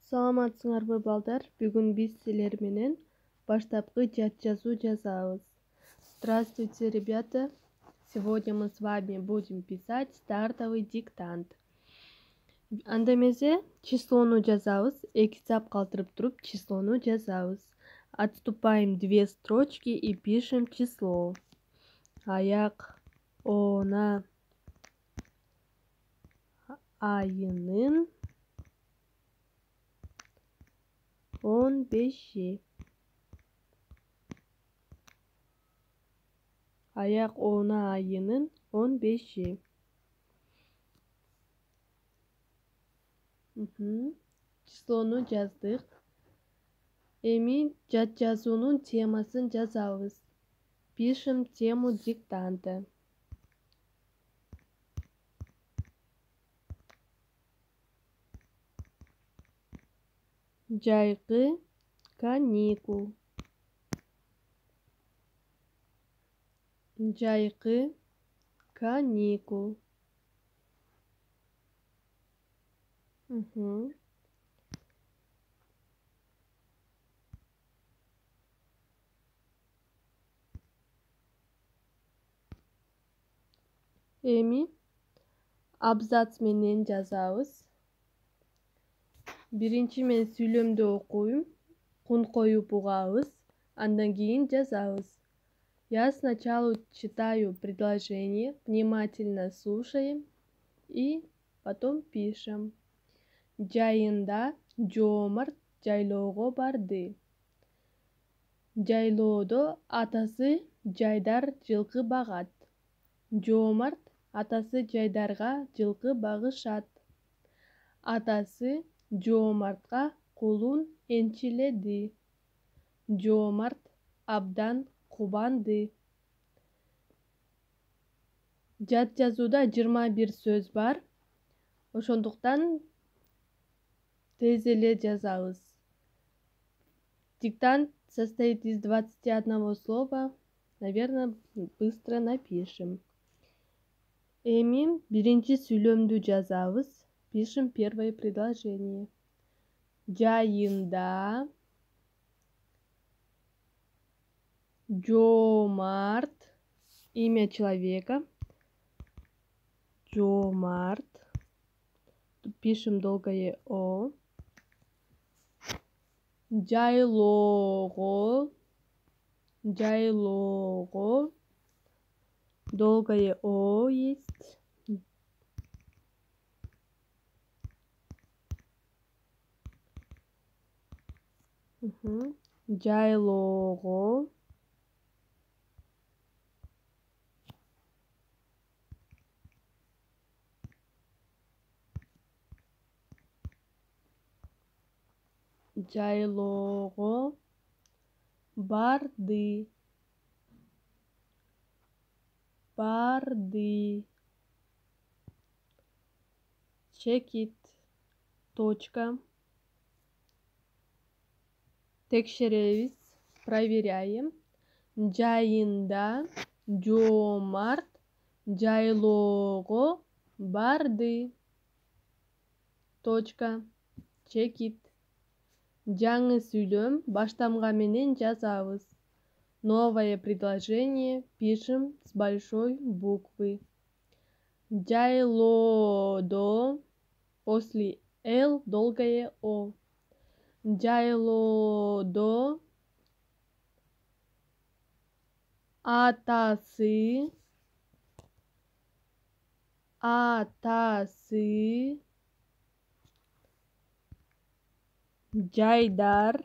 Саламатсыңарбы балдар? Бүгүн биз силер менен баштапкы жат жазуу жазабыз. Здравствуйте, ребята! Сегодня мы с вами будем писать стартовый диктант. Анда эмесе числону жазабыз. 2 сап калтырып туруп числону жазабыз. Отступаем 2 строчки и пишем число. Аяк она айынын 15. Аяк она айынын 15. Числону жаздык. Эми жат жазуунун темасын жазабыз. Пишем тему диктанта. Жайкы каникул. Жайкы каникул. Эми абзац менен жазабыз. Биринчи мен сүйлөмдү окуйм, кун коюп угабыз, андан кийин жазабыз. Я сначала читаю предложение, внимательно слушаем и потом пишем. Жайында жоомарт жайлоого барды. Жайлоодо атасы Жайдар жылкы багат. Жоомарт атасы Жайдарга жылкы багышат. Атасы Жоомартка кулун энчиледи. Жоомарт абдан кубанды. Жат жазууда 21 сөз бар. Ошондуктан тез эле жазабыз. Диктант состоит из 21 слова. Наверное, быстро напишем. Эми биринчи сүйлөмдү жазабыз. Пишем первое предложение. Жайында Жоомарт, имя человека, Жоомарт, пишем долгое О, жайлоого, долгое О есть, жайлоого, жайлоого барды. Чекит. Точка. Текшеребиз, проверяем. Жайында Жоомарт жайлоого барды. Точка. Чекит. Жаңы сүйлөм баштамга менен жазабыз. Новое предложение пишем с большой буквы. Жайлоодо, после Л долгое О. Жайлоодо атасы Жайдар,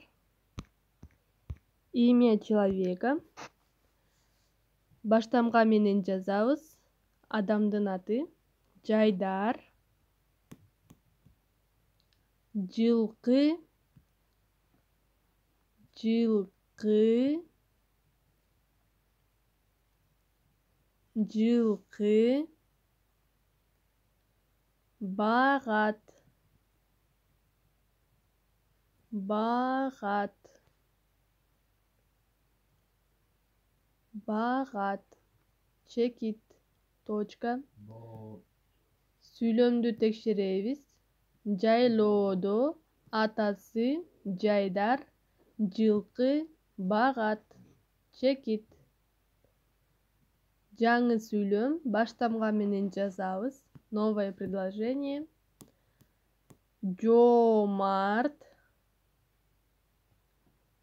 имя человека. Баштамга менен жазабыз. Адамдын аты Жайдар. Жылкы багат. Чекит. Точка. Сүйлөмдү текшеребиз. Жайлоодо Atası Жайдар жылқы бағат. Check it. Жаңы сөйлем баштамға менен жазабыз. Новое предложение. Жомарт.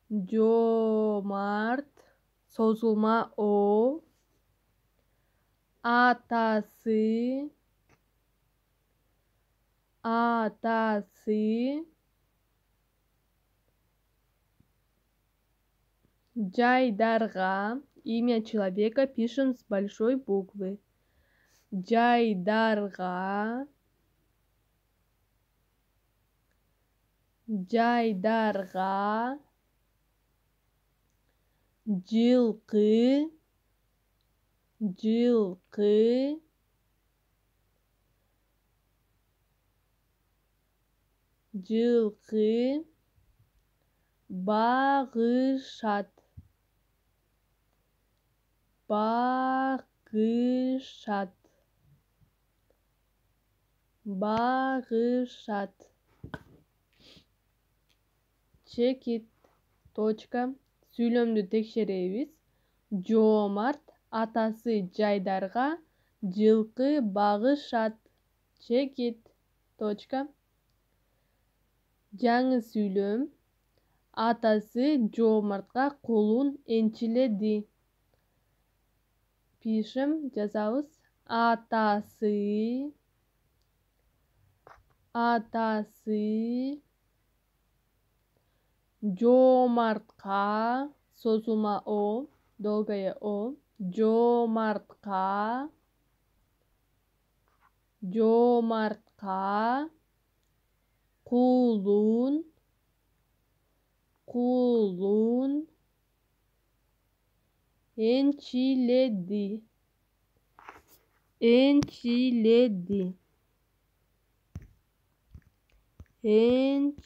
Жомарт. Созулма о. Атасы. Атасы. Жайдарга. Имя человека пишем с большой буквы. Жайдарга. Жайдарга. Жылқы. Жылқы. Жылқы. Бағышат. Бағышат. Бағышат. Check it. Точка. Сөйлемді текшеребиз. Жомарт атасы Жайдарга жылқы бағышат. Check it. Точка. Жаңы сөйлем. Атасы Жомартка колун энчиледи. Пишем, жазабыз. Атасы. Атасы. Жомартка. Созулма о. Долгое о. Жомартка. Жомартка. Кулун. Кулун. Энчиледи. Энчиледи. Энчиледи.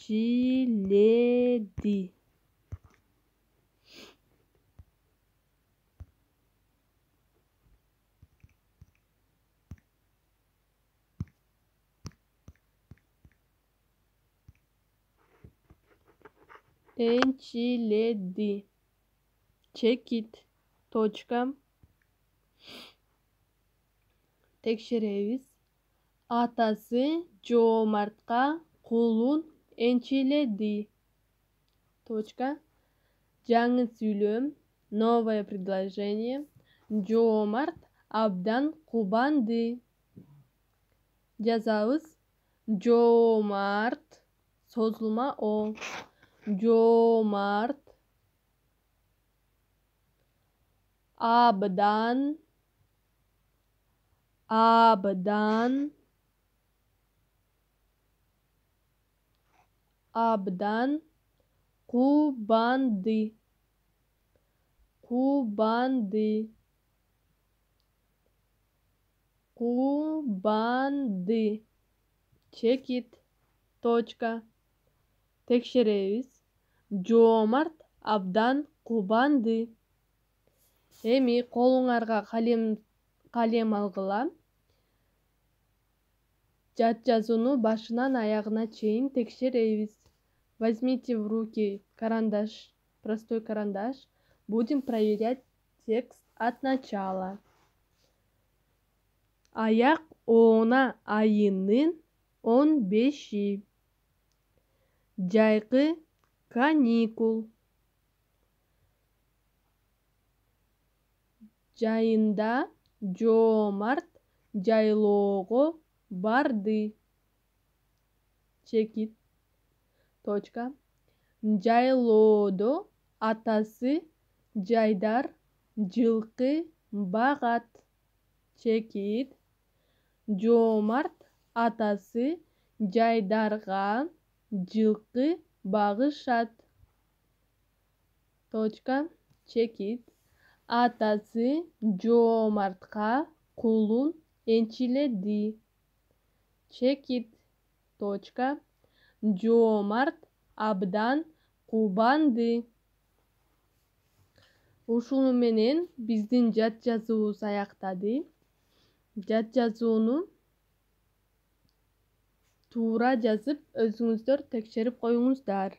Энчиледи. Check it. Точка. Текшеребиз. Атасы Жомартка колун энчиледи. Точка. Жаңы сөйлем. Новое предложение. Жомарт абдан кубанды. Жазабыз. Жомарт. Созулма о. Жомарт. Абдан. Абдан. Абдан. Кубанды. Кубанды. Кубанды. Check it. Точка. Текшеребиз. Жомарт абдан кубанды. Эми колуңарга калем алгыла. Жат жазууну башынан аягына чейин текшеребиз. Возьмите в руки карандаш, простой карандаш. Будем проверять текст от начала. Аяк оона айынын 15. Жайкы каникул. Жайында Жомарт жайлоого барды. Check it. Точка. Жайлоодо атасы Жайдар жылкы багат. Check it. Жомарт атасы Жайдарга жылкы багышат. Точка. Check it. Атасы Жомартка кулун энчиледи. Check it. Точка. Жомарт абдан кубанды. Ушуну менен биздин жат жазуубуз аяктады. Жат жазууну туура жазып өзүңүздөр текшерип коюңуздар.